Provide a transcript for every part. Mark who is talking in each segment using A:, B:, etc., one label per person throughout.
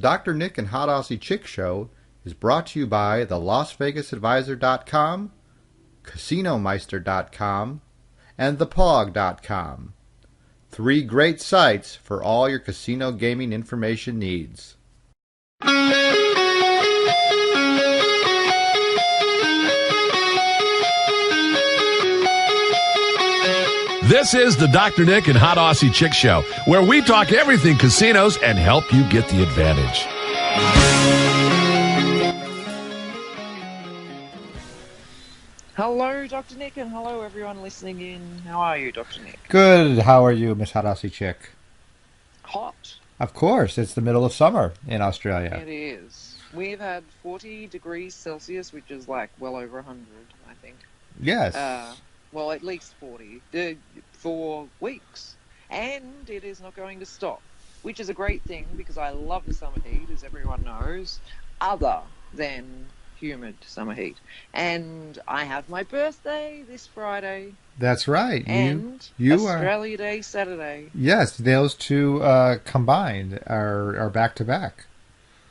A: The Dr. Nick and Hot Aussie Chick Show is brought to you by the LasVegasAdvisor.com, CasinoMeister.com, and ThePog.com. 3 great sites for all your casino gaming information needs.
B: This is the Dr. Nick and Hot Aussie Chick Show, where we talk everything casinos and help you get the advantage.
C: Hello, Dr. Nick, and hello, everyone listening in. How are you, Dr. Nick?
A: Good. How are you, Miss Hot Aussie Chick?
C: Hot.
A: Of course. It's the middle of summer in Australia.
C: It is. We've had 40 degrees Celsius, which is like well over 100, I think.
A: Yes.
C: Well, at least 40 for weeks. And it is not going to stop, which is a great thing because I love the summer heat, as everyone knows, other than humid summer heat. And I have my birthday this Friday.
A: That's right.
C: And
A: you
C: Australia Day Saturday.
A: Yes, those two combined are back to back.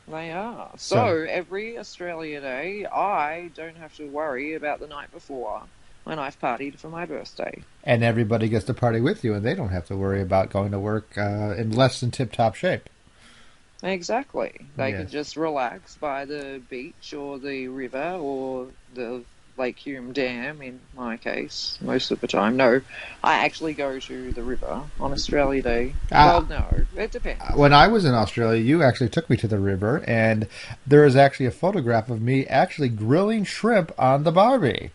C: They are. So every Australia Day, I don't have to worry about the night before when I've partied for my birthday.
A: And everybody gets to party with you, and they don't have to worry about going to work in less than tip-top shape.
C: Exactly. They
A: Yes.
C: can just relax by the beach or the river or the Lake Hume Dam, in my case, most of the time. No, I actually go to the river on Australia Day. Well, no, it depends.
A: When I was in Australia, you actually took me to the river, and there is actually a photograph of me actually grilling shrimp on the Barbie.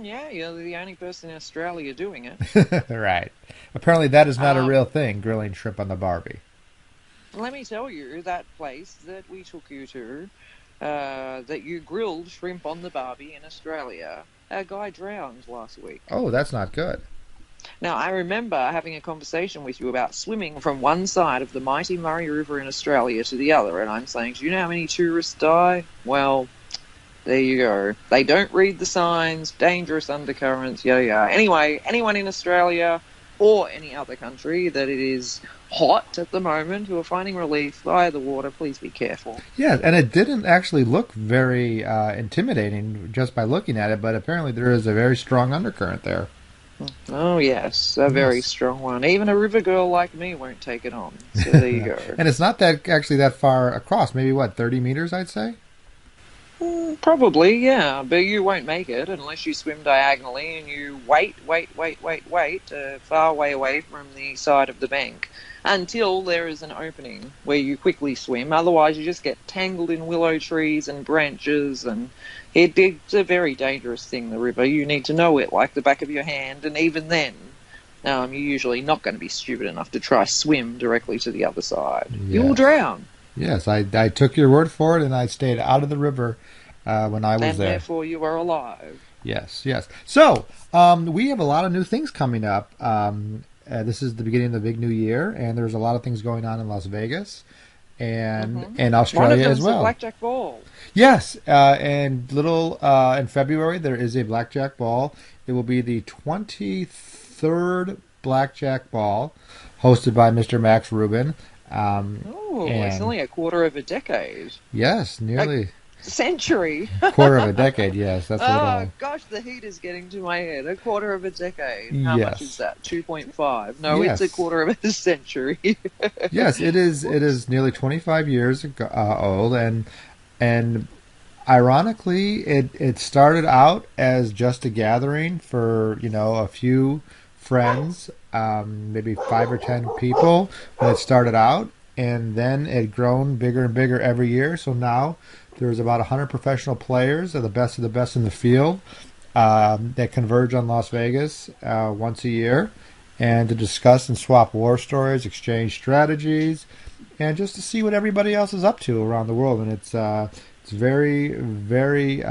C: Yeah, you're the only person in Australia doing it.
A: Right. Apparently that is not a real thing, grilling shrimp on the Barbie.
C: Let me tell you, that place that we took you to, that you grilled shrimp on the Barbie in Australia, a guy drowned last week.
A: Oh, that's not good.
C: Now, I remember having a conversation with you about swimming from one side of the mighty Murray River in Australia to the other, and I'm saying, do you know how many tourists die? Well, there you go. They don't read the signs, dangerous undercurrents, yada yada. Anyway, anyone in Australia or any other country that it is hot at the moment who are finding relief via the water, please be careful.
A: Yeah, and it didn't actually look very intimidating just by looking at it, but apparently there is a very strong undercurrent there.
C: Oh, yes, a very strong one. Even a river girl like me won't take it on. So there you go.
A: And it's not that far across. Maybe, 30 meters, I'd say?
C: Probably, yeah, but you won't make it unless you swim diagonally and you wait far way away from the side of the bank until there is an opening where you quickly swim. Otherwise, you just get tangled in willow trees and branches, and it's a very dangerous thing, the river. You need to know it like the back of your hand, and even then, you're usually not going to be stupid enough to try swim directly to the other side.
A: Yes.
C: You'll drown.
A: Yes, I took your word for it, and I stayed out of the river when I was
C: and
A: there.
C: And therefore you are alive.
A: Yes. So, we have a lot of new things coming up. This is the beginning of the big new year, and there's a lot of things going on in Las Vegas and in Australia as well.
C: The Blackjack Ball.
A: Yes, and in February there is a Blackjack Ball. It will be the 23rd Blackjack Ball, hosted by Mr. Max Rubin.
C: It's only a quarter of a decade.
A: Yes, nearly.
C: A century.
A: Quarter of a decade, yes. That's
C: gosh, the heat is getting to my head. A quarter of a decade. How much is that? 2.5. No,
A: yes.
C: It's a quarter of a century.
A: Yes, it is. It is nearly 25 years old, and ironically, it started out as just a gathering for a few friends, maybe 5 or 10 people when it started out, and then it grown bigger and bigger every year. So now there's about 100 professional players, the best in the field, that converge on Las Vegas once a year, and to discuss and swap war stories, exchange strategies, and just to see what everybody else is up to around the world. And it's very, very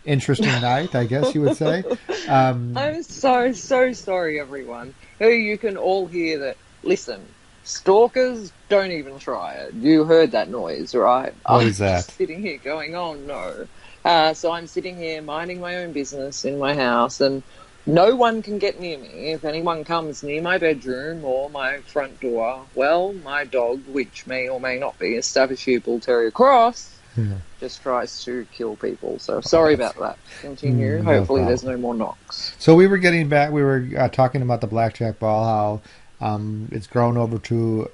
A: interesting night, I guess you would say.
C: I'm so sorry, everyone. You can all hear that. Listen, stalkers, don't even try it. You heard that noise, right?
A: What is that?
C: I'm just sitting here going, oh no. So I'm sitting here minding my own business in my house, and No one can get near me. If anyone comes near my bedroom or my front door, well, my dog, which may or may not be a Staffordshire Bull Terrier cross, just tries to kill people. So sorry about that. Continue.
A: No
C: Hopefully there's
A: problem.
C: no more knocks.
A: So we were getting back. We were talking about the blackjack ball. How it's grown to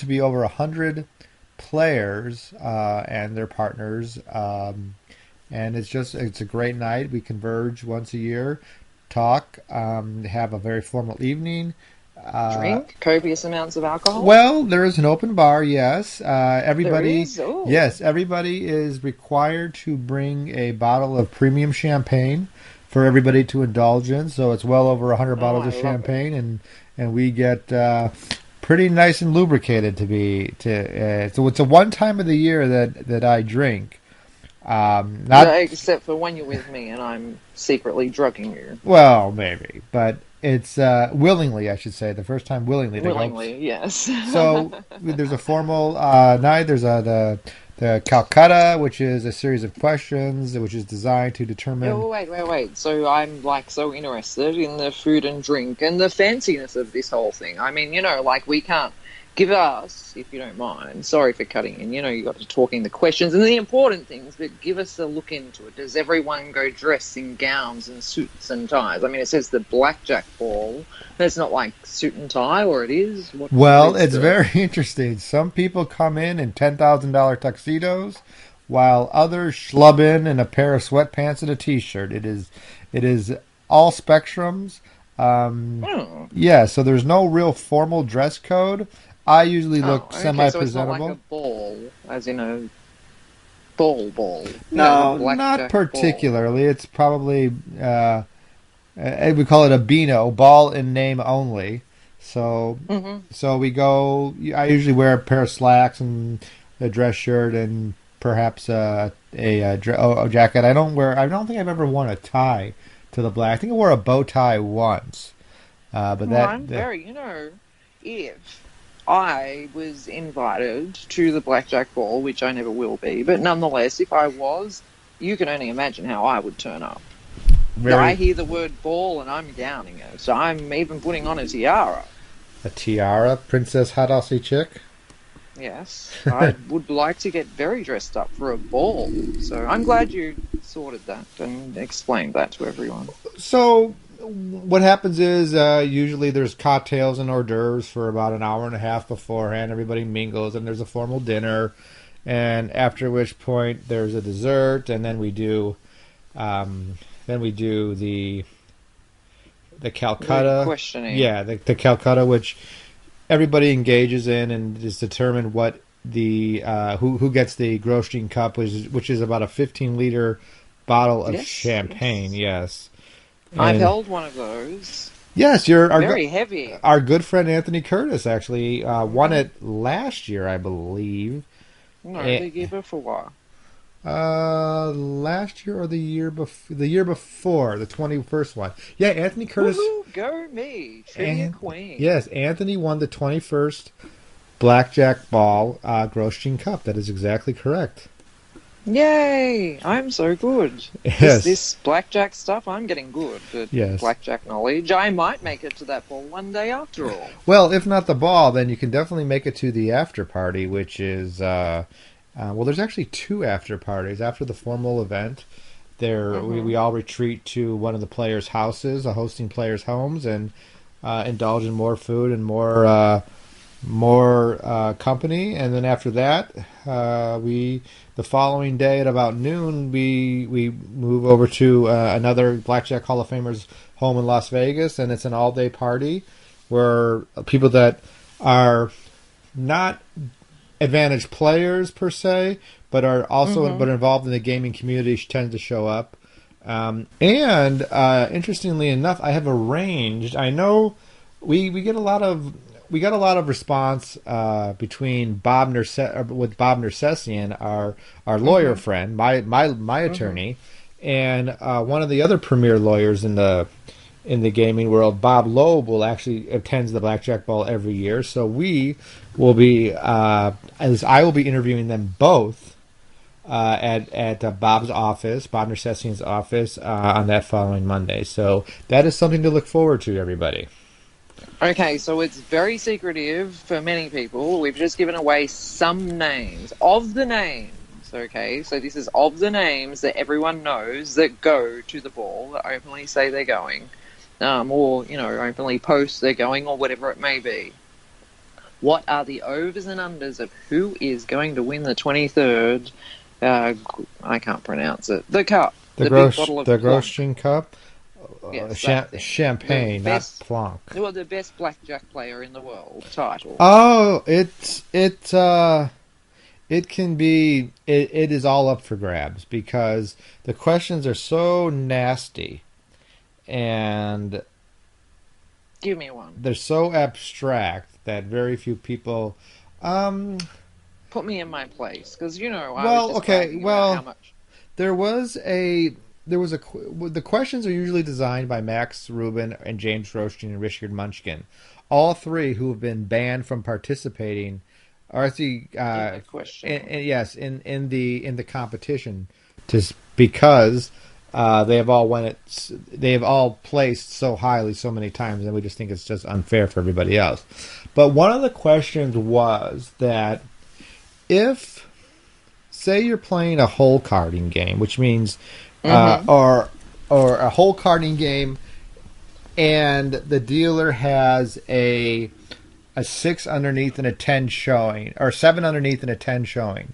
A: be over 100 players and their partners. And it's a great night. We converge once a year, talk, have a very formal evening.
C: Drink copious amounts of alcohol.
A: Well, there is an open bar. Yes, everybody.
C: There is? Ooh.
A: Yes, everybody is required to bring a bottle of premium champagne for everybody to indulge in. So it's well over 100 bottles of
C: I love
A: champagne, and we get pretty nice and lubricated so it's a one time of the year that I drink. Not
C: No, except for when you're with me and I'm secretly drugging you.
A: Well, maybe, but it's willingly, I should say. The first time willingly.
C: Willingly, yes.
A: So there's a formal night. There's the Calcutta, which is a series of questions, which is designed to determine.
C: Oh, wait. So I'm like so interested in the food and drink and the fanciness of this whole thing. I mean, like we can't give us, if you don't mind, sorry for cutting in, you got to talking the questions and the important things, but give us a look into it. Does everyone go dressed in gowns and suits and ties? I mean, it says the blackjack ball. That's not like suit and tie, or it is?
A: Well, it's very interesting. Some people come in $10,000 tuxedos, while others schlub in a pair of sweatpants and a t-shirt. It is all spectrums. Yeah, so there's no real formal dress code. I usually look semi-presentable.
C: So it's not like a ball, as in a ball.
A: No, not particularly. Ball. It's probably, we call it a Beano, ball in name only. So, So we go, I usually wear a pair of slacks and a dress shirt and perhaps a jacket. I don't think I've ever worn a tie to the black. I think I wore a bow tie once.
C: I'm very, if I was invited to the blackjack ball, which I never will be, but nonetheless, if I was, you can only imagine how I would turn up. I hear the word ball and I'm gowning it, so I'm even putting on a tiara.
A: A tiara? Princess Hot Aussie Chick?
C: Yes, I would like to get very dressed up for a ball, so I'm glad you sorted that and explained that to everyone.
A: So what happens is usually there's cocktails and hors d'oeuvres for about an hour and a half beforehand. Everybody mingles and there's a formal dinner, and after which point there's a dessert, and then we do the Calcutta
C: questioning.
A: Yeah, the Calcutta, which everybody engages in, and is determined what the who gets the Grosjean Cup, which is about a 15-liter bottle of champagne. Yes.
C: I've held one of those.
A: Yes,
C: very heavy.
A: Our good friend Anthony Curtis actually won it last year, I believe.
C: No, the year before.
A: Last year or the year before? The year before, the 21st one. Yeah, Anthony Curtis.
C: Woohoo, go me, trivia queen.
A: Yes, Anthony won the 21st Blackjack Ball Grosjean Cup. That is exactly correct.
C: Yay! I'm so good.
A: Yes.
C: This blackjack stuff, I'm getting good at blackjack knowledge. I might make it to that ball one day after all.
A: Well, if not the ball, then you can definitely make it to the after party, which is, there's actually two after parties. After the formal event, we all retreat to one of the players' houses, a hosting players' homes, and indulge in more food and more company. And then after that, the following day at about noon, we move over to another Blackjack Hall of Famers home in Las Vegas, and it's an all-day party where people that are not advantage players per se, but are also but involved in the gaming community tend to show up. And interestingly enough, I have arranged. I know we get a lot of. We got a lot of response between Bob Nersessian, our lawyer friend, my attorney, and one of the other premier lawyers in the gaming world, Bob Loeb, will actually attends the Blackjack Ball every year. So we will be, as I will be interviewing them both at Bob's office, Bob Nersessian's office, on that following Monday. So that is something to look forward to, everybody.
C: Okay, so it's very secretive for many people. We've just given away some names. Of the names, okay, so this is of the names that everyone knows that go to the ball, that openly say they're going, or, openly post they're going, or whatever it may be. What are the overs and unders of who is going to win the 23rd, I can't pronounce it, the cup?
A: The Grosjean Cup?
C: Yes,
A: champagne, not Plonk.
C: Well, the best blackjack player in the world title.
A: Oh, it can be. It is all up for grabs because the questions are so nasty, and
C: give me one.
A: They're so abstract that very few people.
C: Put me in my place because how much.
A: The questions are usually designed by Max Rubin and James Rothstein and Richard Munchkin, all three who have been banned from participating, or in the competition, just because they have all placed so highly so many times, and we just think it's just unfair for everybody else. But one of the questions was that if, say, you're playing a hole carding game, which means or a hole carding game, and the dealer has a 6 underneath and a 10 showing, or 7 underneath and a 10 showing,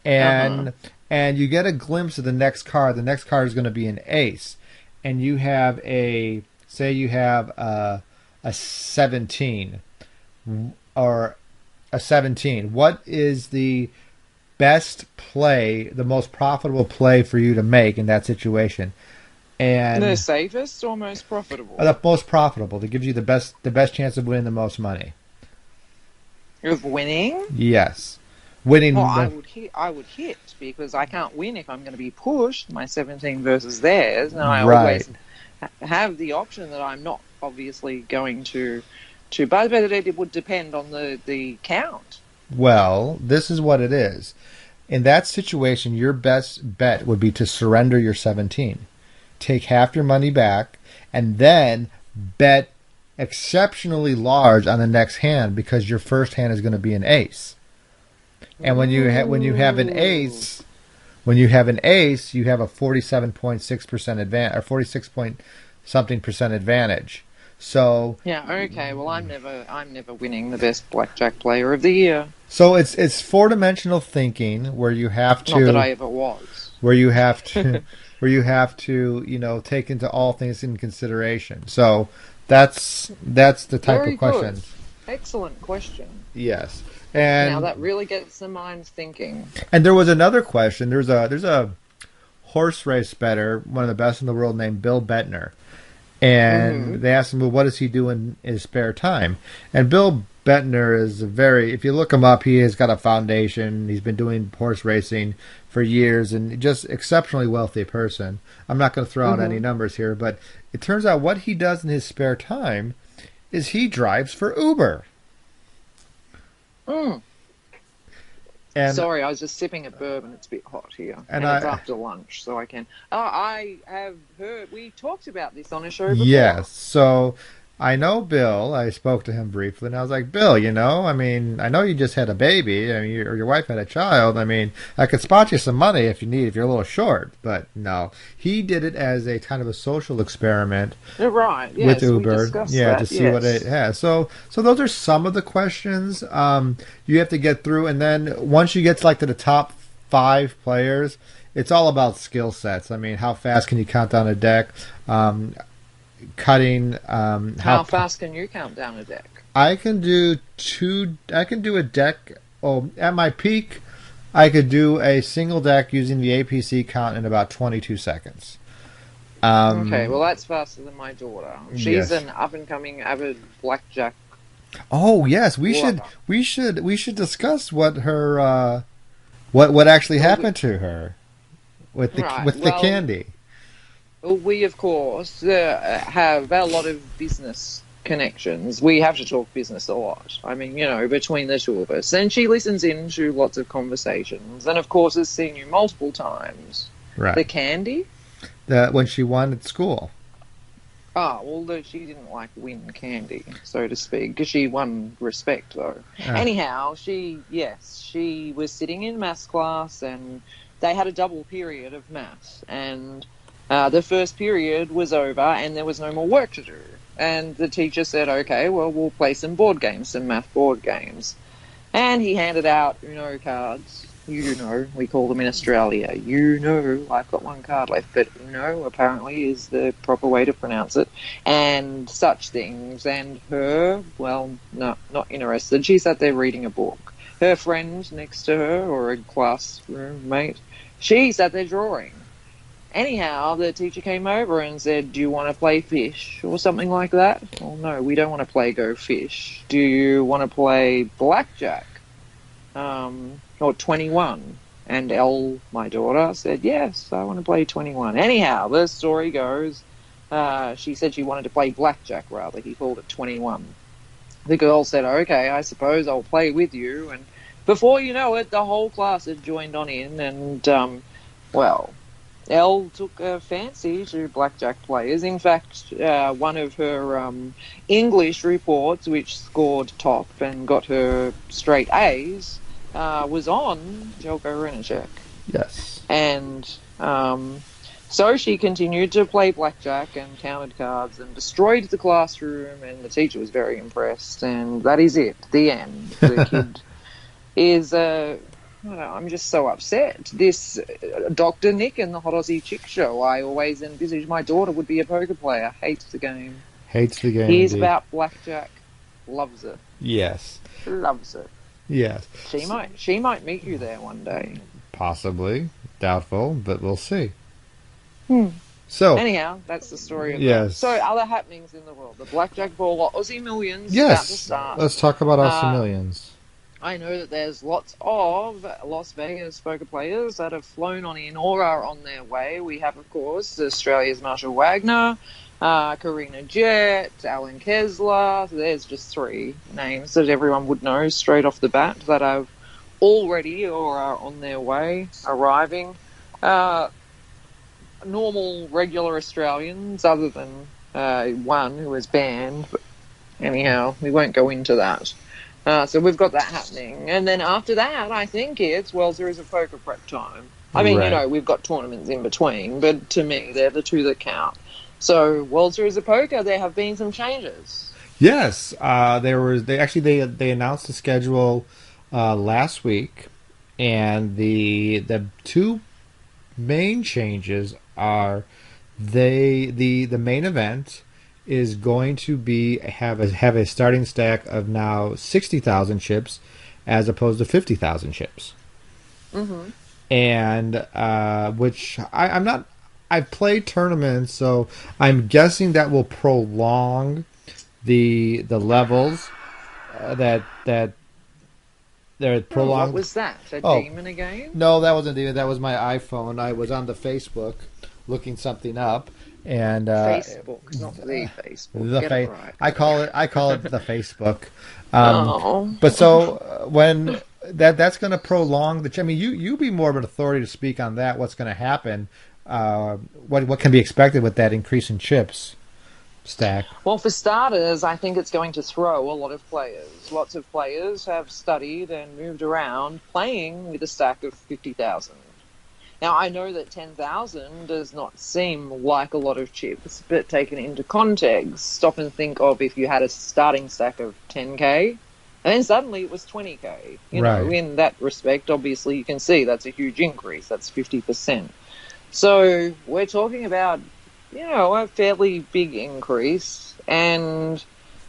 A: and you get a glimpse of the next card. The next card is going to be an ace, and you have a 17 or a 17. What is the best play, the most profitable play for you to make in that situation? And
C: the safest or most profitable?
A: The most profitable, that gives you the best chance of winning the most money.
C: Of winning?
A: Yes. Winning.
C: Well, I would hit because I can't win if I'm going to be pushed, my 17 versus theirs. And I always have the option that I'm not obviously going to but it would depend on the count.
A: Well, this is what it is. In that situation, your best bet would be to surrender your 17. Take half your money back, and then bet exceptionally large on the next hand because your first hand is going to be an ace. And when you have an ace, you have a 47.6% advantage, or 46 point something percent advantage. So
C: yeah, okay. Well, I'm never winning the best blackjack player of the year.
A: So it's 4-dimensional thinking where you have to.
C: Not that I ever was.
A: Where you have to, take into all things in consideration. So that's the type
C: Very
A: of question.
C: Good. Excellent question.
A: Yes, and
C: now that really gets the mind thinking.
A: And there was another question. There's a horse race bettor, one of the best in the world, named Bill Bettner. And they asked him, well, what does he do in his spare time? And Bill Bettner is if you look him up, he has got a foundation. He's been doing horse racing for years and just exceptionally wealthy person. I'm not going to throw out any numbers here, but it turns out what he does in his spare time is he drives for Uber. And
C: sorry, I was just sipping a bourbon. It's a bit hot here. And it's after lunch, so I can... I have heard... We talked about this on a show before.
A: Yes, so I know Bill. I spoke to him briefly, and I was like, Bill, I know you just had a baby, or your wife had a child. I could spot you some money if you're a little short. But no, he did it as a kind of a social experiment.
C: Right, yes,
A: with Uber. To see what it has. So those are some of the questions you have to get through, and then once you get to the top 5 players, it's all about skill sets. How fast can you count down a deck? Cutting.
C: How fast can you count down a deck?
A: I can do a deck. At my peak, I could do a single deck using the APC count in about 22 seconds.
C: Okay, well that's faster than my daughter. She's an up and coming avid blackjack.
A: Oh yes, we should discuss what her what actually happened to her with the candy.
C: We, of course, have a lot of business connections. We have to talk business a lot. I mean, between the two of us. And she listens in to lots of conversations. And, of course, has seen you multiple times.
A: Right.
C: The candy?
A: When she won at school.
C: Ah, well, she didn't win candy, so to speak, because she won respect, though. Anyhow, she was sitting in maths class, and they had a double period of maths, and the first period was over, and there was no more work to do. And the teacher said, okay, well, we'll play some board games, some math board games. And he handed out Uno cards. We call them in Australia. I've got one card left, but Uno apparently is the proper way to pronounce it, and such things. And her, well, no, not interested. She sat there reading a book. Her friend next to her, or a classroom mate, she sat there drawing. Anyhow, the teacher came over and said, do you want to play fish or something like that? Well, no, we don't want to play go fish. Do you want to play blackjack? Or 21. And Elle, my daughter, said, yes, I want to play 21. Anyhow, the story goes, she said she wanted to play blackjack, rather. He called it 21. The girl said, okay, I suppose I'll play with you. And before you know it, the whole class had joined on in. And, Elle took a fancy to blackjack players. In fact, one of her English reports, which scored top and got her straight A's, was on Jelko Renacek.
A: Yes.
C: And so she continued to play blackjack and counted cards and destroyed the classroom, and the teacher was very impressed. And that is it. The end. The kid is... I'm just so upset. This Dr. Nick and the Hot Aussie Chick Show, I always envisaged my daughter would be a poker player. Hates the game.
A: Hates the game.
C: Hears about blackjack. Loves it.
A: Yes.
C: Loves it.
A: Yes.
C: She might meet you there one day.
A: Possibly. Doubtful, but we'll see.
C: Hmm.
A: So
C: anyhow, that's the story of
A: yes.
C: that. So other happenings in the world. The Blackjack Ball, Aussie Millions
A: yes.
C: about to start.
A: Let's talk about Aussie Millions.
C: I know that there's lots of Las Vegas poker players that have flown on in or are on their way. We have, of course, Australia's Marshall Wagner, Karina Jett, Alan Kessler. There's just three names that everyone would know straight off the bat that have already or are on their way, arriving. Normal, regular Australians, other than one who was banned. But anyhow, we won't go into that. So we've got that happening. And then after that, I think it's World Series of Poker prep time. I mean,
A: right.
C: We've got tournaments in between, but to me, they're the two that count. So World Series of Poker, there have been some changes.
A: Yes, they announced the schedule last week, and the two main changes are the main event is going to have a starting stack of now 60,000 chips as opposed to 50,000 chips.
C: Mm-hmm.
A: And which I'm not. I've played tournaments, so I'm guessing that will prolong the levels that they're prolonged.
C: What was that? A demon again?
A: No, that wasn't a demon. That was my iPhone. I was on the Facebook looking something up. And
C: Facebook, not the Facebook. Right.
A: I call it the Facebook. But so when that's going to prolong the. I mean, you be more of an authority to speak on that. What's going to happen? What can be expected with that increase in chips stack?
C: Well, for starters, I think it's going to throw a lot of players. Lots of players have studied and moved around playing with a stack of 50,000. Now, I know that 10,000 does not seem like a lot of chips, but taken into context, stop and think of if you had a starting stack of 10K, and then suddenly it was 20K. You know, in that respect, obviously, you can see that's a huge increase. That's 50%. So we're talking about, a fairly big increase, and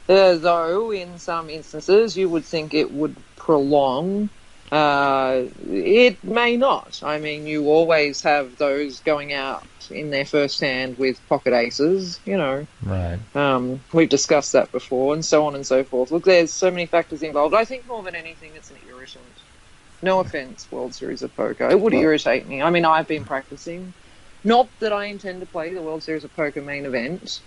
C: though in some instances you would think it would prolong, it may not. I mean, you always have those going out in their first hand with pocket aces,
A: Right.
C: We've discussed that before, and so on and so forth. Look, there's so many factors involved. I think more than anything, it's an irritant. No offense, World Series of Poker. It would irritate me. I mean, I've been practicing. Not that I intend to play the World Series of Poker main event.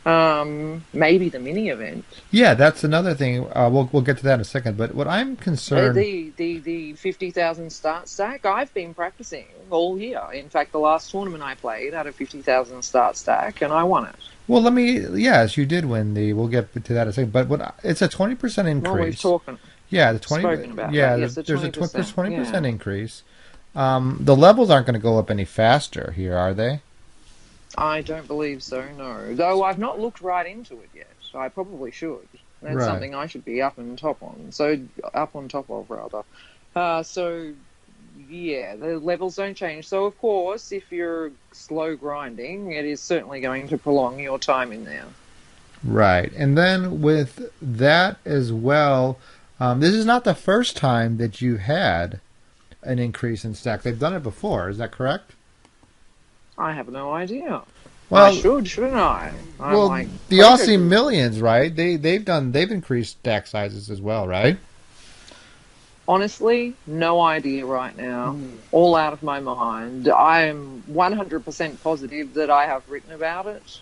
C: Maybe the mini event.
A: Yeah, that's another thing. We'll get to that in a second. But what I'm concerned,
C: The 50,000 start stack. I've been practicing all year. In fact, the last tournament I played had a 50,000 start stack, and I won it.
A: well, let me. Yes, you did win the. We'll get to that in a second. But what it's a 20%
C: Well, we've
A: increase.
C: talking
A: Yeah, the 20.
C: spoken about
A: Yeah,
C: that. Yes, the
A: there's a
C: 20%.
A: 20%
C: Yeah.
A: increase. The levels aren't going to go up any faster here, are they?
C: I don't believe so, no. Though I've not looked right into it yet. I probably should. That's
A: Right.
C: something I should be up and top on. So, up on top of, rather. So, yeah, the levels don't change. So, of course, if you're slow grinding, it is certainly going to prolong your time in there.
A: Right. And then with that as well, this is not the first time that you had an increase in stack. They've done it before. Is that correct?
C: I have no idea. I
A: Well,
C: should, shouldn't I? I'm
A: well,
C: like,
A: the Aussie Millions, right? They've increased stack sizes as well, right?
C: honestly, no idea right now. All out of my mind. I'm 100% positive that I have written about it.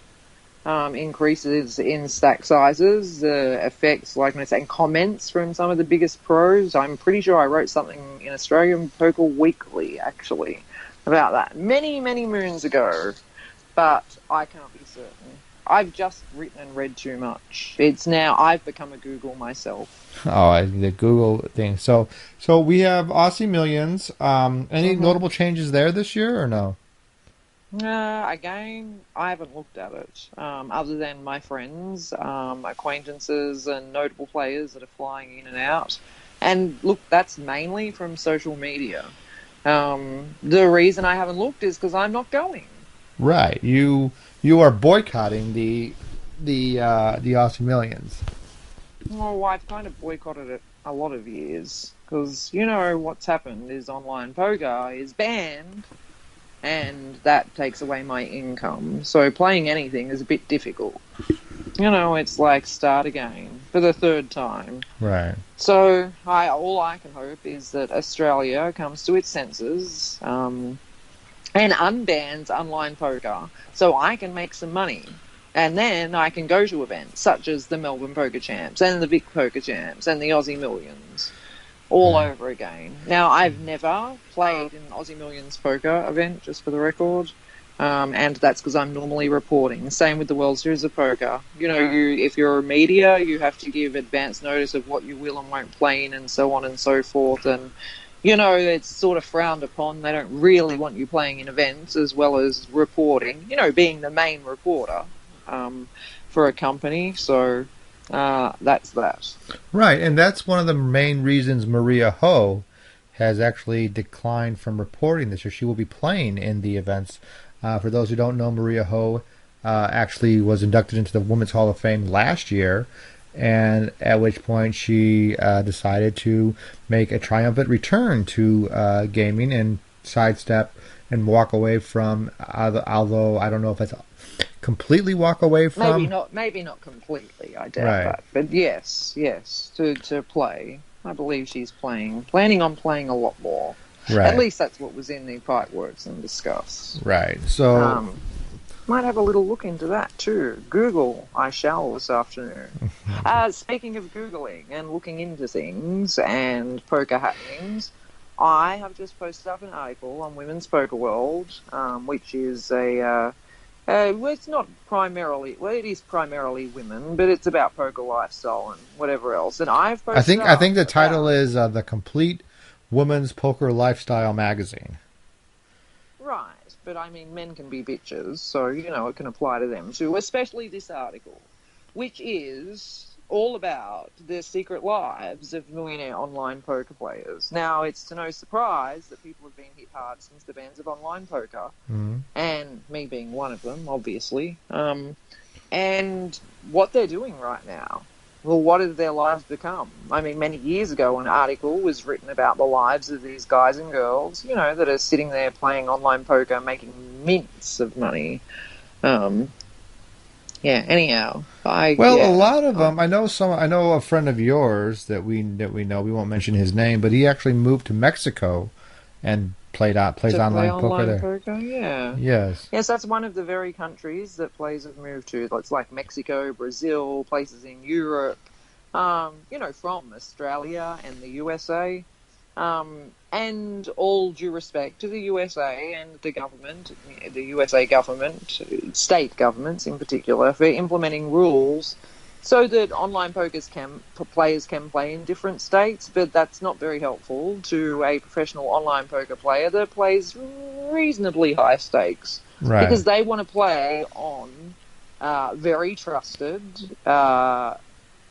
C: Increases in stack sizes, effects, like I say, and comments from some of the biggest pros. I'm pretty sure I wrote something in Australian Poker Weekly, actually, about that many, many moons ago, but I can't be certain. I've just written and read too much. It's now, I've become a Google myself.
A: Oh, the Google thing. So we have Aussie Millions. Any notable changes there this year or no?
C: Again, I haven't looked at it, other than my friends, acquaintances, and notable players that are flying in and out. And look, that's mainly from social media. The reason I haven't looked is because I'm not going.
A: Right. You are boycotting the Aussie Millions.
C: Well, I've kind of boycotted it a lot of years because you know what's happened is online poker is banned. And that takes away my income. So playing anything is a bit difficult. You know, it's like start again for the third time.
A: Right.
C: So all I can hope is that Australia comes to its senses and unbans online poker so I can make some money. And then I can go to events such as the Melbourne Poker Champs and the Vic Poker Champs and the Aussie Millions. All over again. Now, I've never played an Aussie Millions poker event, just for the record, and that's because I'm normally reporting. Same with the World Series of Poker. You know, if you're a media, you have to give advance notice of what you will and won't play in, and so on and so forth. And you know, it's sort of frowned upon. They don't really want you playing in events as well as reporting. You know, being the main reporter for a company. So. That's that.
A: Right, and that's one of the main reasons Maria Ho has actually declined from reporting this year. She will be playing in the events. For those who don't know, Maria Ho actually was inducted into the Women's Hall of Fame last year, and at which point she decided to make a triumphant return to gaming and sidestep and walk away from, although I don't know if that's completely walk away from.
C: Maybe not completely. I doubt
A: Right.
C: that, but yes, to play. I believe she's planning on playing a lot more.
A: Right.
C: At least that's what was in the pipeworks and discussed.
A: Right. So
C: Might have a little look into that too. Google, I shall this afternoon. Speaking of Googling and looking into things and poker happenings, I have just posted up an article on Women's Poker World, which is well, it's not primarily. Well, it is primarily women, but it's about poker lifestyle and whatever else. And I've posted.
A: I think the title is the Complete Women's Poker Lifestyle Magazine.
C: Right, but I mean, men can be bitches, so you know it can apply to them too. Especially this article, which is all about the secret lives of millionaire online poker players. Now, it's to no surprise that people have been hit hard since the bans of online poker, and me being one of them, obviously. And what they're doing right now. Well, what have their lives become? I mean, many years ago, an article was written about the lives of these guys and girls, you know, that are sitting there playing online poker, making mints of money. Yeah. Anyhow,
A: A lot of them. I know a friend of yours that we know. We won't mention his name, but he actually moved to Mexico and plays
C: To play
A: online poker
C: online
A: there.
C: poker, yeah.
A: Yes.
C: Yes, that's one of the very countries that players have moved to. It's like Mexico, Brazil, places in Europe, from Australia and the USA. And all due respect to the USA and the USA government, state governments in particular, for implementing rules so that players can play in different states, but that's not very helpful to a professional online poker player that plays reasonably high stakes
A: Right.
C: because they want to play on very trusted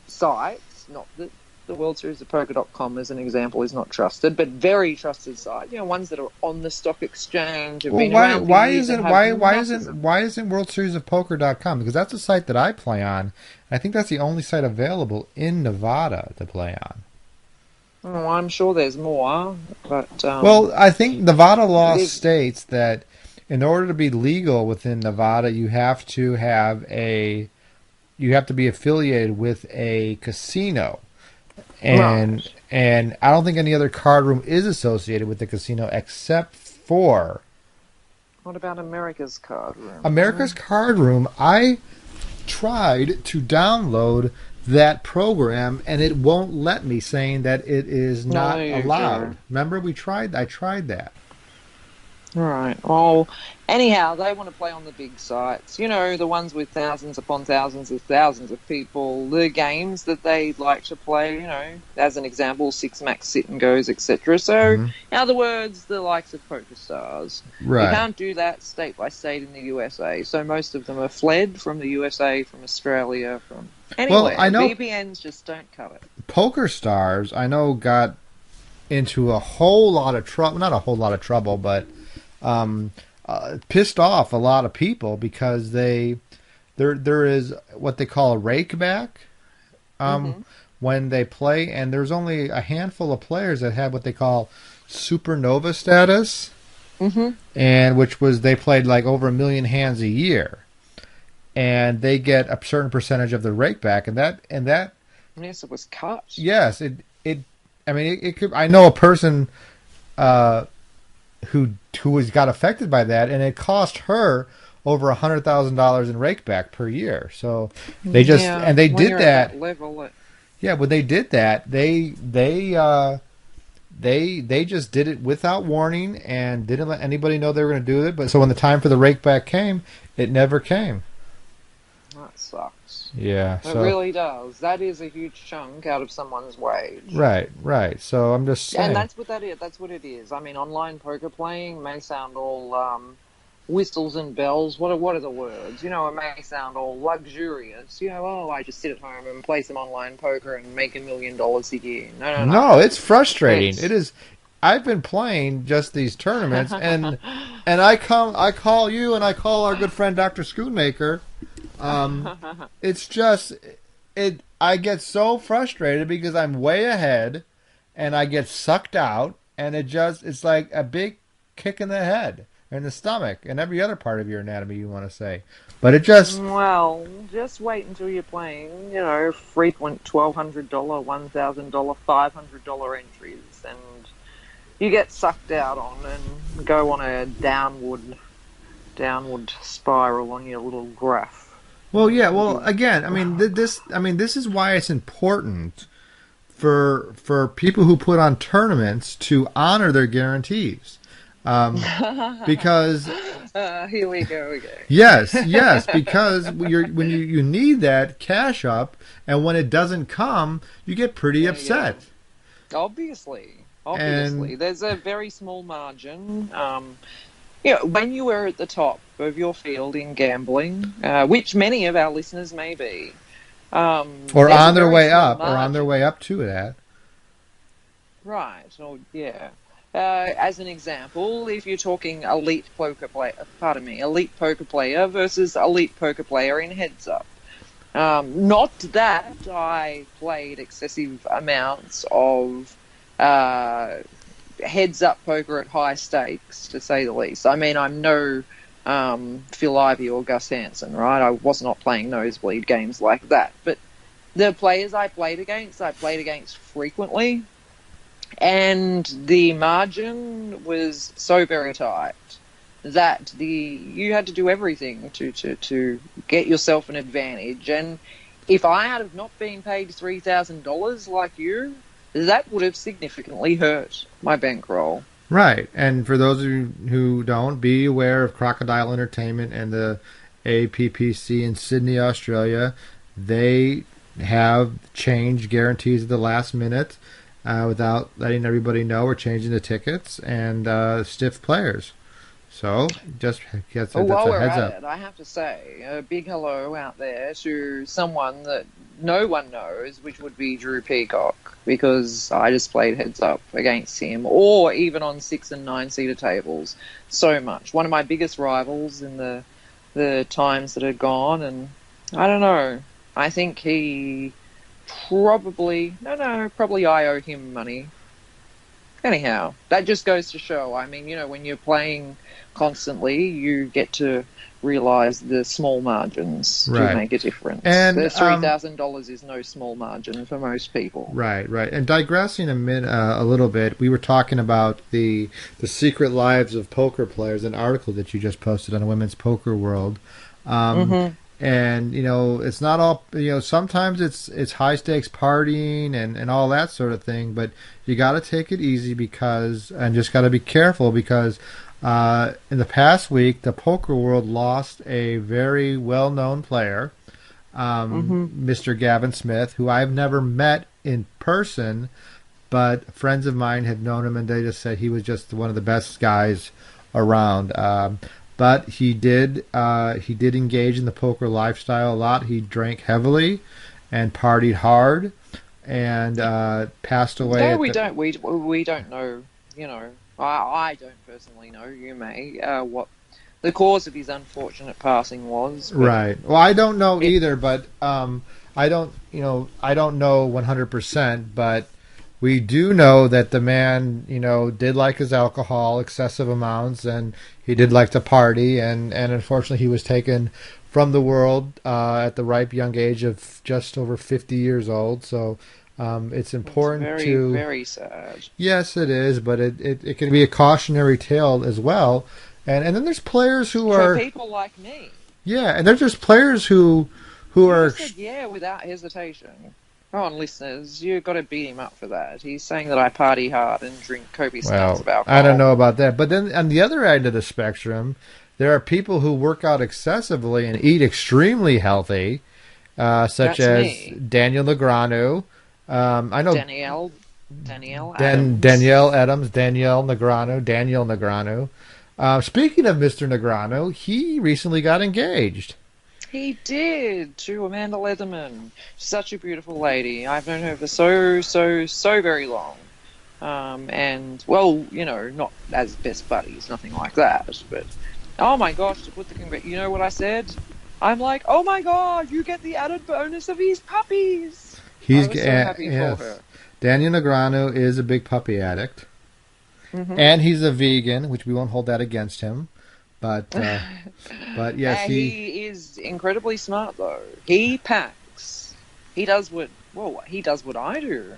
C: sites. Not that the World Series of Poker.com, as an example, is not trusted, but very trusted sites. Ones that are on the stock exchange, have
A: Well,
C: been around for years, and have masses of.
A: why isn't World Series of Poker.com? Because that's a site that I play on. I think that's the only site available in Nevada to play on.
C: Oh, I'm sure there's more, but
A: Well, I think Nevada law
C: there's-
A: states that in order to be legal within Nevada, you have to be affiliated with a casino. And
C: Right.
A: and I don't think any other card room is associated with the casino except for
C: What about America's Card Room?
A: America's Card Room. I tried to download that program and it won't let me, saying that it is not
C: No,
A: allowed.
C: sure.
A: Remember, I tried that.
C: Right. Well, anyhow, they want to play on the big sites. The ones with thousands upon thousands of people. The games that they like to play. As an example, Six Max Sit and Goes, etc. So, in other words, the likes of PokerStars.
A: Right.
C: You can't do that state by state in the USA. So most of them are fled from the USA, from Australia, from anywhere.
A: Well, I know
C: VPNs just don't cut it.
A: PokerStars, I know, got into a whole lot of trouble. Not a whole lot of trouble, but pissed off a lot of people because there is what they call a rake back when they play, and there's only a handful of players that have what they call supernova status, and which was they played like over 1 million hands a year, and they get a certain percentage of the rake back, and that
C: Yes, it was cut.
A: yes, it could. I know a person who got affected by that, and it cost her over $100,000 in rake back per year. So they just and they
C: when
A: did
C: you're
A: that.
C: at that level.
A: Yeah, when they did that, they just did it without warning and didn't let anybody know they were going to do it. But so when the time for the rake back came, it never came.
C: That sucks.
A: Yeah,
C: It really does. That is a huge chunk out of someone's wage.
A: right. So I'm just saying.
C: And that's what that is. That's what it is. I mean, online poker playing may sound all whistles and bells. What are the words? It may sound all luxurious. I just sit at home and play some online poker and make $1 million a year. No.
A: No, it's frustrating.
C: It's-
A: It is. I've been playing just these tournaments, and I call you, and I call our good friend Dr. Schoonmaker. It's just I get so frustrated because I'm way ahead, and I get sucked out, and it's like a big kick in the head, and the stomach, and every other part of your anatomy you want to say. But it just
C: Well, just wait until you're playing, frequent $1,200, $1,000, $500 entries, and you get sucked out on and go on a downward spiral on your little graph.
A: Well, yeah. Well, again, this is why it's important for people who put on tournaments to honor their guarantees, because
C: Here we go again.
A: yes, because when you need that cash up, and when it doesn't come, you get pretty upset.
C: Obviously,
A: And-
C: there's a very small margin. When you are at the top of your field in gambling, which many of our listeners may be,
A: Or
C: there's a
A: on their
C: very
A: way
C: small
A: up, or on their
C: margin.
A: way up to that.
C: Right. Or yeah. As an example, if you're talking elite poker player versus elite poker player in heads up. Not that I played excessive amounts of heads up poker at high stakes, to say the least. I mean, I'm no Phil Ivey or Gus Hansen, right? I was not playing nosebleed games like that. But the players I played against frequently. and the margin was so very tight that you had to do everything to get yourself an advantage. And if I had have not been paid $3,000 like you, that would have significantly hurt my bankroll.
A: Right. And for those of you who don't, be aware of Crocodile Entertainment and the APPC in Sydney, Australia. They have changed guarantees at the last minute without letting everybody know. We're changing the tickets and stiff players. So just that's
C: While
A: a
C: we're
A: heads
C: at
A: up.
C: it, I have to say a big hello out there to someone that no one knows, which would be Drew Peacock, because I just played heads up against him, or even on 6 and 9 seater tables, so much. One of my biggest rivals in the times that are gone, and I don't know. I think he probably I owe him money. Anyhow, that just goes to show. I mean, when you're playing constantly, you get to realize the small margins
A: Right.
C: to make a difference.
A: And,
C: The $3,000 is no small margin for most people.
A: Right, right. And digressing a little bit, we were talking about the secret lives of poker players, an article that you just posted on Women's Poker World. And it's not all. Sometimes it's high stakes partying and all that sort of thing. But you got to take it easy and just got to be careful because in the past week, the poker world lost a very well known player, Mr. Gavin Smith, who I've never met in person, but friends of mine had known him, and they just said he was just one of the best guys around. But he did engage in the poker lifestyle a lot. He drank heavily and partied hard and passed away.
C: No, we don't know. I don't personally know. You may what the cause of his unfortunate passing was.
A: Right. Well, I don't know either, but I don't know 100%, but we do know that the man, did like his alcohol, excessive amounts, and he did like to party, and unfortunately he was taken from the world at the ripe young age of just over 50 years old. So it's important
C: very,
A: to...
C: very sad.
A: Yes, it is, but it can be a cautionary tale as well. And then there's players who are...
C: For people like me.
A: Yeah, and there's just players who are...
C: Said yeah without hesitation. Come on, listeners, you've got to beat him up for that. He's saying that I party hard and drink copious amounts of alcohol.
A: I don't know about that. But then on the other end of the spectrum, there are people who work out excessively and eat extremely healthy, such
C: That's
A: as
C: me.
A: Daniel Negreanu. I know
C: Danielle
A: Danielle Negreanu. Speaking of Mr. Negreanu, he recently got engaged.
C: He did, to Amanda Leatherman. Such a beautiful lady. I've known her for so very long. And, well, not as best buddies, nothing like that. But, oh my gosh, to put the you know what I said? I'm like, oh my god, you get the added bonus of his puppies. I was so happy for her.
A: Daniel Negreanu is a big puppy addict. And he's a vegan, which we won't hold that against him. But yes,
C: he is incredibly smart though. He packs. He does what I do.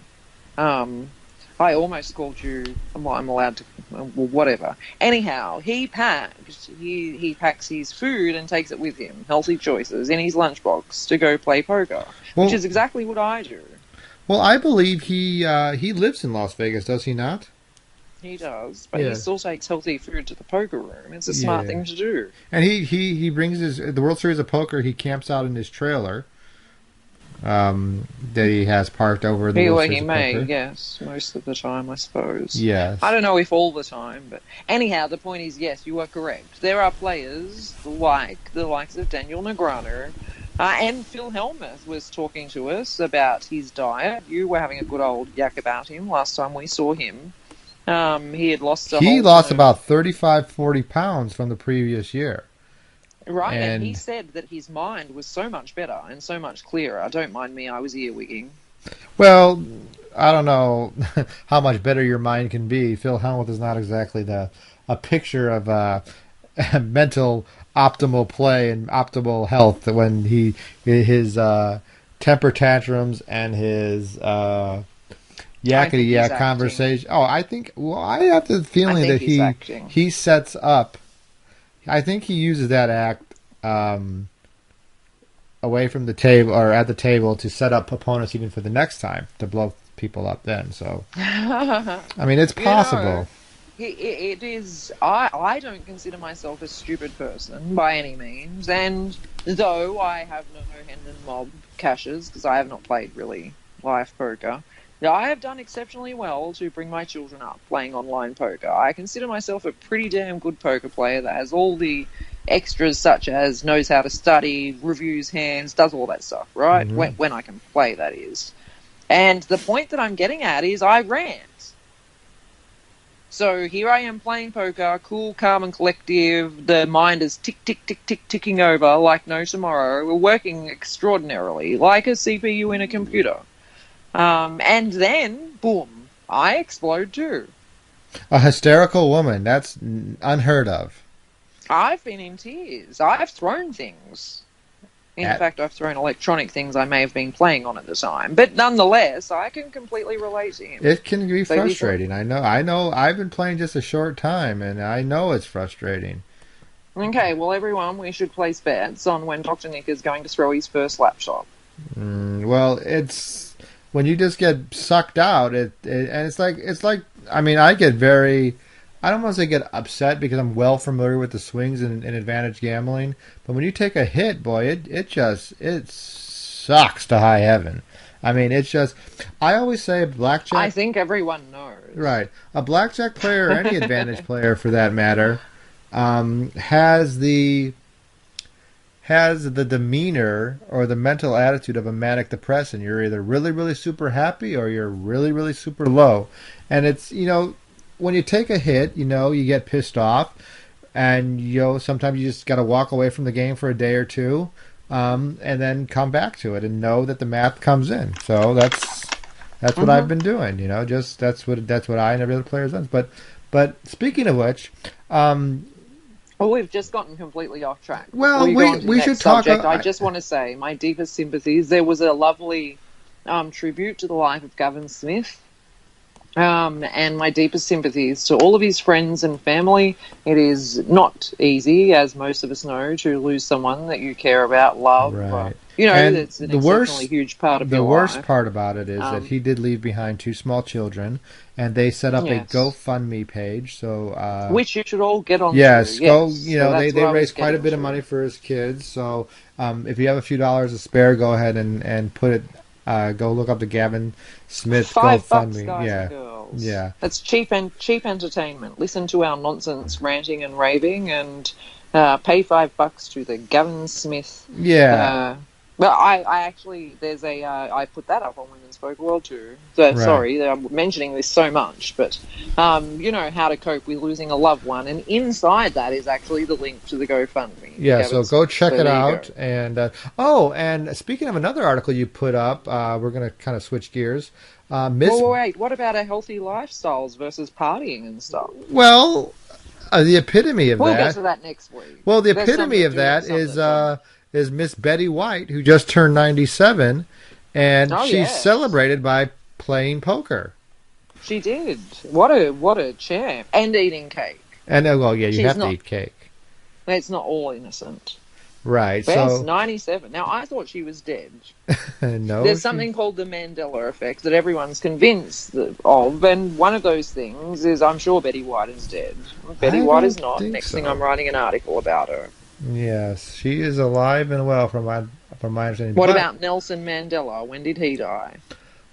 C: I almost called you. I'm allowed to. Well, whatever. Anyhow, he packs. He packs his food and takes it with him. Healthy choices in his lunchbox to go play poker, which is exactly what I do.
A: Well, I believe he lives in Las Vegas, does he not?
C: He does, but he still takes healthy food to the poker room. It's a smart thing to do.
A: And he brings the World Series of Poker. He camps out in his trailer that he has parked over the World Series of Poker.
C: Yes, most of the time, I suppose.
A: Yes.
C: I don't know if all the time, but anyhow, the point is, yes, you are correct. There are players like the likes of Daniel Negreanu, and Phil Hellmuth was talking to us about his diet. You were having a good old yak about him last time we saw him. He had lost
A: about 35, 40 pounds from the previous year.
C: Right, and he said that his mind was so much better and so much clearer. Don't mind me, I was earwigging.
A: Well, I don't know how much better your mind can be. Phil Hellmuth is not exactly a picture of mental optimal play and optimal health when his temper tantrums and his
C: I think
A: yakety
C: he's
A: yak
C: acting.
A: conversation. Oh, I think. Well, I have the feeling
C: think
A: that
C: he's acting.
A: he sets up. I think he uses that act away from the table or at the table to set up opponents even for the next time to blow people up. Then, so I mean, it's possible.
C: It is. I don't consider myself a stupid person by any means, and though I have no hand in mob caches because I have not played really live poker, I have done exceptionally well to bring my children up playing online poker. I consider myself a pretty damn good poker player that has all the extras such as knows how to study, reviews hands, does all that stuff, right? When I can play, that is. And the point that I'm getting at is I rant. So here I am playing poker, cool, calm, and collective. The mind is tick, tick, tick, tick, ticking over like no tomorrow. We're working extraordinarily, like a CPU in a computer. And then, boom, I explode too.
A: A hysterical woman. That's unheard of.
C: I've been in tears. I've thrown things. In fact, I've thrown electronic things I may have been playing on at the time. But nonetheless, I can completely relate to him.
A: It can be frustrating. I know. I've been playing just a short time, and I know it's frustrating.
C: Okay, well, everyone, we should place bets on when Dr. Nick is going to throw his first laptop.
A: Well, it's when you just get sucked out. And it's like. I mean, I get very. I don't want to say get upset because I'm well familiar with the swings in advantage gambling, but when you take a hit, boy, it sucks to high heaven. I mean, it's just. I always say blackjack.
C: I think everyone knows.
A: Right, a blackjack player, or any advantage player for that matter, has the demeanor or the mental attitude of a manic depressant. You're either really, really super happy or you're really, really super low, and it's when you take a hit, you get pissed off, and sometimes you just got to walk away from the game for a day or two, and then come back to it and know that the math comes in. So that's what I've been doing. Just that's what I and every other player does. But speaking of which,
C: well, we've just gotten completely off track.
A: Well, we should talk.
C: I just want to say my deepest sympathies. There was a lovely tribute to the life of Gavin Smith. And my deepest sympathies to all of his friends and family. It is not easy, as most of us know, to lose someone that you care about, love.
A: Right.
C: That's an exceptionally huge part of your life.
A: The worst part about it is that he did leave behind 2 small children, and they set up a GoFundMe page. So
C: which you should all get on.
A: Yes,
C: go.
A: They raised quite a bit of money for his kids. So if you have a few dollars to spare, go ahead and put it. Go look up the Gavin Smith GoFundMe.
C: Guys
A: yeah,
C: and girls.
A: Yeah.
C: That's cheap entertainment. Listen to our nonsense ranting and raving, and pay $5 to the Gavin Smith.
A: Yeah.
C: Well, I actually I put that up on Women's Poker World too. So,
A: Right.
C: Sorry, I'm mentioning this so much, but how to cope with losing a loved one, and inside that is actually the link to the GoFundMe.
A: Yeah, so go check it out.
C: Go.
A: And and speaking of another article you put up, we're going to kind of switch gears.
C: Wait, what about our healthy lifestyles versus partying and stuff?
A: Well, the epitome of
C: We'll
A: that.
C: get to that next week.
A: Well, the
C: There's
A: epitome of
C: something
A: that is Miss Betty White, who just turned 97, and she's celebrated by playing poker.
C: She did. What a champ. And eating cake.
A: And you have to eat cake.
C: It's not all innocent.
A: Right.
C: Best
A: So
C: 97. Now, I thought she was dead.
A: no,
C: There's something called the Mandela effect that everyone's convinced of, and one of those things is I'm sure Betty White is dead. Betty White is not. Next thing I'm writing an article about her.
A: Yes, she is alive and well from my understanding.
C: What about Nelson Mandela? When did he die?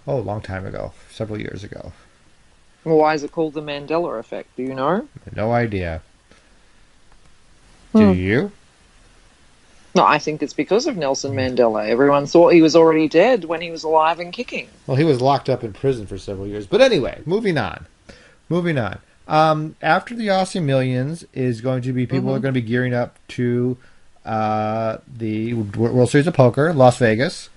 A: Oh, a long time ago, several years ago.
C: Well, why is it called the Mandela effect? Do you know?
A: No idea. Do you?
C: No, I think it's because of Nelson Mandela. Everyone thought he was already dead when he was alive and kicking.
A: Well, he was locked up in prison for several years. But anyway, moving on. After the Aussie Millions is going to be, people are going to be gearing up to the World Series of Poker, Las Vegas.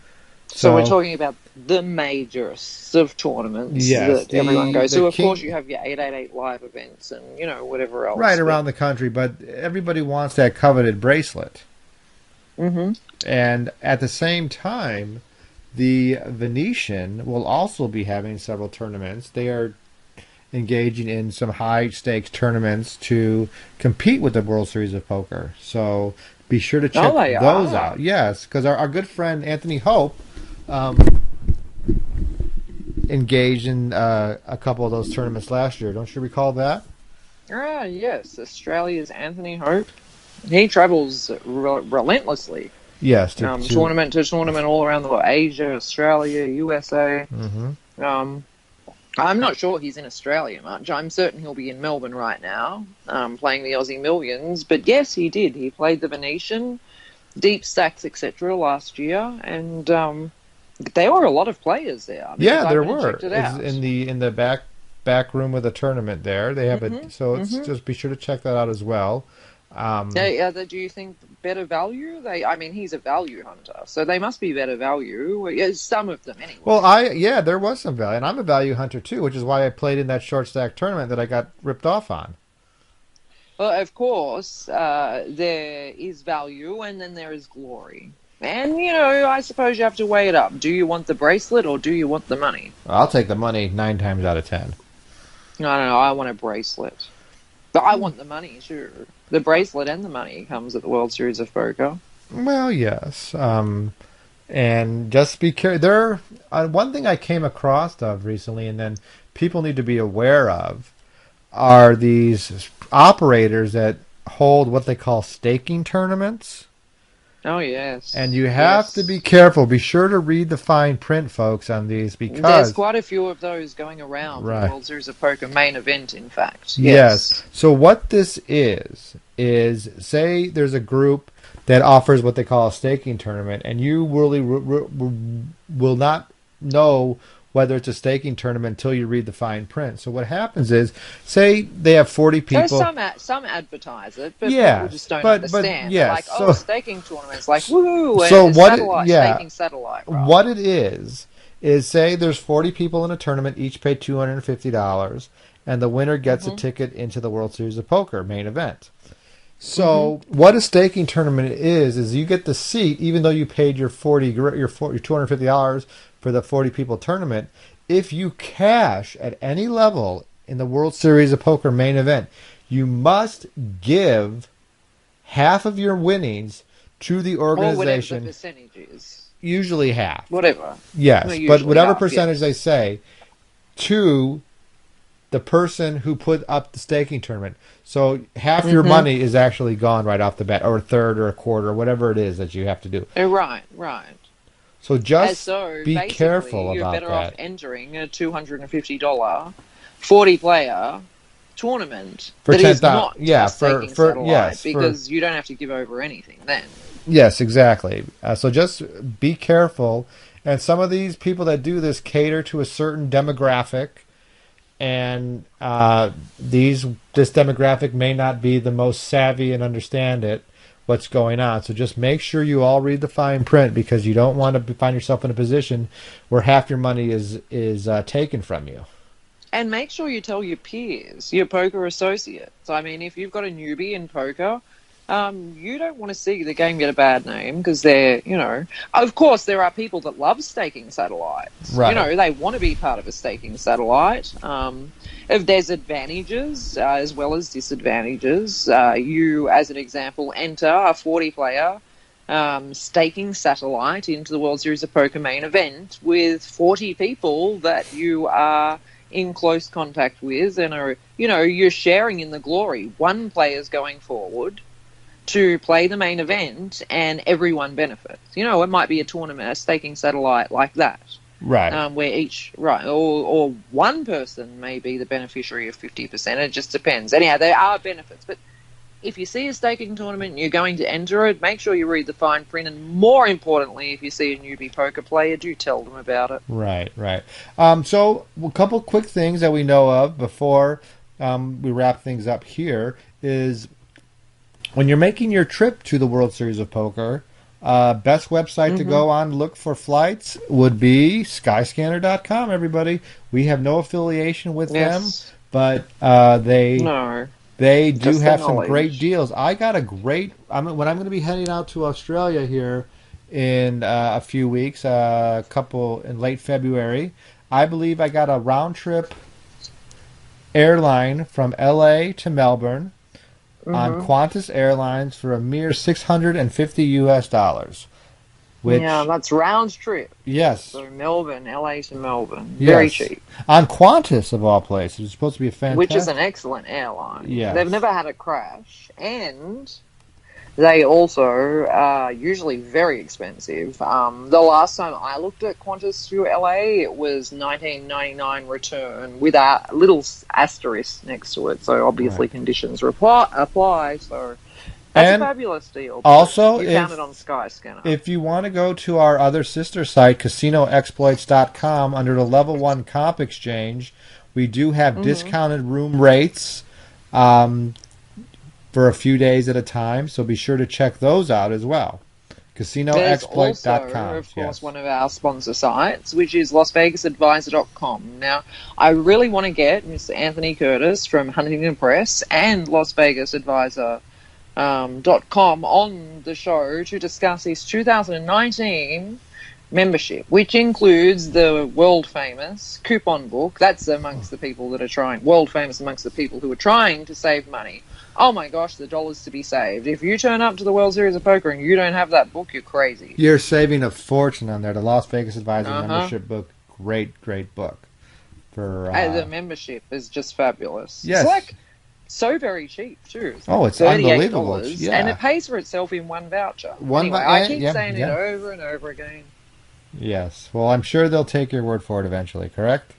C: So we're talking about the majors of tournaments that everyone goes to. Of course, you have your 888 live events and, whatever else.
A: Right, around the country, but everybody wants that coveted bracelet.
C: Mm-hmm.
A: And at the same time, The Venetian will also be having several tournaments. They are engaging in some high stakes tournaments to compete with the World Series of Poker. So be sure to check
C: they
A: those
C: are.
A: out. Yes, because our good friend Anthony Hope engaged in a couple of those tournaments last year. Don't you recall that?
C: Ah, yes, Australia's Anthony Hope. He travels relentlessly.
A: Yes.
C: Tournament to tournament all around the world. Asia, Australia, USA. I'm not sure he's in Australia much. I'm certain he'll be in Melbourne right now, playing the Aussie Millions. But yes, he did. He played the Venetian, Deep Stacks, etc. last year, and there were a lot of players there.
A: Yeah, there were.
C: Checked it out.
A: In the back room of the tournament there. They have it, so it's just be sure to check that out as well.
C: Do you think better value? He's a value hunter, so they must be better value. Yeah, some of them anyway.
A: Well, there was some value, and I'm a value hunter too, which is why I played in that short stack tournament that I got ripped off on.
C: Well, of course, there is value, and then there is glory. And, I suppose you have to weigh it up. Do you want the bracelet, or do you want the money?
A: I'll take the money 9 times out of 10.
C: I don't know. I want a bracelet. But I want the money, sure. The bracelet and the money comes at the World Series of Poker.
A: Well, yes. And just be careful. One thing I came across of recently, and then people need to be aware of, are these operators that hold what they call staking tournaments.
C: Oh, yes.
A: And you have to be careful. Be sure to read the fine print, folks, on these, because
C: there's quite a few of those going around.
A: Right.
C: The World Series of Poker main event, in fact.
A: Yes. So what this is say there's a group that offers what they call a staking tournament, and you really will not know whether it's a staking tournament until you read the fine print. So what happens is, say they have 40 people.
C: So some advertise it, but people just don't understand.
A: Yes,
C: like, staking tournaments, like, woohoo,
A: so
C: and staking satellite. Right?
A: What it is say there's 40 people in a tournament, each pay $250, and the winner gets a ticket into the World Series of Poker main event. So what a staking tournament is you get the seat, even though you paid your $250 for the 40 people tournament. If you cash at any level in the World Series of Poker main event, you must give half of your winnings to the organization.
C: Or whatever the percentage is.
A: Usually half.
C: Whatever.
A: Yes, but whatever percentage they say, to the person who put up the staking tournament. So half your money is actually gone right off the bat, or a third or a quarter, or whatever it is that you have to do.
C: Right.
A: So just be careful about that.
C: You're better off entering a $250 40-player tournament
A: for
C: that is not
A: for
C: satellite, because you don't have to give over anything then.
A: Yes, exactly. So just be careful. And some of these people that do this cater to a certain demographic, and this demographic may not be the most savvy and understand what's going on. So just make sure you all read the fine print, because you don't want to find yourself in a position where half your money is taken from you.
C: And make sure you tell your peers, your poker associates. I mean, if you've got a newbie in poker, you don't want to see the game get a bad name, because they're, of course there are people that love staking satellites.
A: Right.
C: They want to be part of a staking satellite. If there's advantages as well as disadvantages, you, as an example, enter a 40-player staking satellite into the World Series of Poker main event with 40 people that you are in close contact with, and are, you're sharing in the glory. One player's going forward to play the main event, and everyone benefits. It might be a tournament, a staking satellite like that.
A: Right.
C: Where or one person may be the beneficiary of 50%. It just depends. Anyhow, there are benefits. But if you see a staking tournament and you're going to enter it, make sure you read the fine print. And more importantly, if you see a newbie poker player, do tell them about it.
A: Right. So a couple quick things that we know of before we wrap things up here is, when you're making your trip to the World Series of Poker, best website to go on to look for flights would be Skyscanner.com, everybody. We have no affiliation with them, but they do have some great deals. I got when I'm going to be heading out to Australia here in a few weeks, a couple in late February. I believe I got a round trip airline from LA to Melbourne on Qantas Airlines for a mere 650 US dollars. Which,
C: Yeah, that's round trip.
A: yes,
C: So Melbourne, LA to Melbourne. Very
A: yes.
C: cheap.
A: On Qantas, of all places. It's supposed to be a
C: Which is
A: fantastic.
C: an excellent airline.
A: Yes.
C: They've never had a crash. And they also are usually very expensive. The last time I looked at Qantas to LA, it was $19.99 return with a little asterisk next to it. So obviously
A: Right.
C: conditions apply. So that's
A: And
C: a fabulous deal.
A: also,
C: You found it on Skyscanner.
A: if you want to go to our other sister site, CasinoExploits.com, under the Level 1 Comp Exchange, we do have discounted room rates for a few days at a time, so be sure to check those out as well.
C: There's
A: CasinoExploit.com.
C: also, of course,
A: Yes.
C: one of our sponsor sites, which is LasVegasAdvisor.com. Now, I really want to get Mr. Anthony Curtis from Huntington Press and LasVegasAdvisor.com on the show to discuss his 2019 membership, which includes the world famous coupon book. That's amongst the people that are trying, world famous amongst the people who are trying to save money. Oh my gosh, the dollars to be saved. If you turn up to the World Series of Poker and you don't have that book, you're crazy.
A: You're saving a fortune on there. The Las Vegas Advisor
C: Uh-huh.
A: membership book, great book. For
C: The membership is just fabulous.
A: Yes.
C: It's like so very cheap too. It's
A: Oh, it's
C: $38,
A: unbelievable. Yeah.
C: and it pays for itself in one voucher.
A: One
C: anyway,
A: vou-
C: I
A: yeah,
C: keep
A: yeah,
C: saying
A: yeah.
C: it over and over again.
A: Yes. Well, I'm sure they'll take your word for it eventually, correct?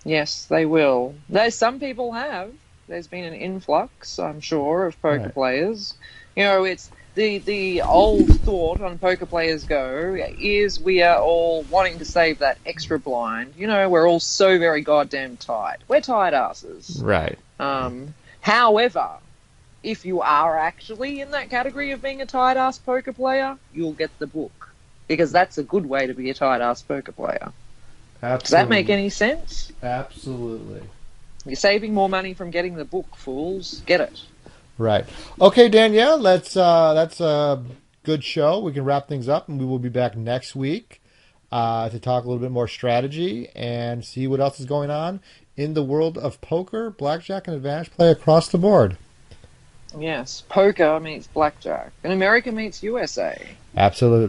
C: Yes, they will. There's some people have. There's been an influx, I'm sure, of poker
A: Right.
C: players. You know, it's the old thought on Poker Players Go is we are all wanting to save that extra blind. You know, we're all so very goddamn tight. We're tight asses.
A: Right.
C: However, if you are actually in that category of being a tight ass poker player, you'll get the book. Because that's a good way to be a tight ass poker player.
A: Absolutely.
C: Does that make any sense?
A: Absolutely.
C: You're saving more money from getting the book, fools. Get it.
A: Right. Okay, Danielle, that's a good show. We can wrap things up, and we will be back next week to talk a little bit more strategy and see what else is going on in the world of poker, blackjack, and advantage play across the board.
C: Yes, poker meets blackjack. And America meets USA.
A: Absolutely.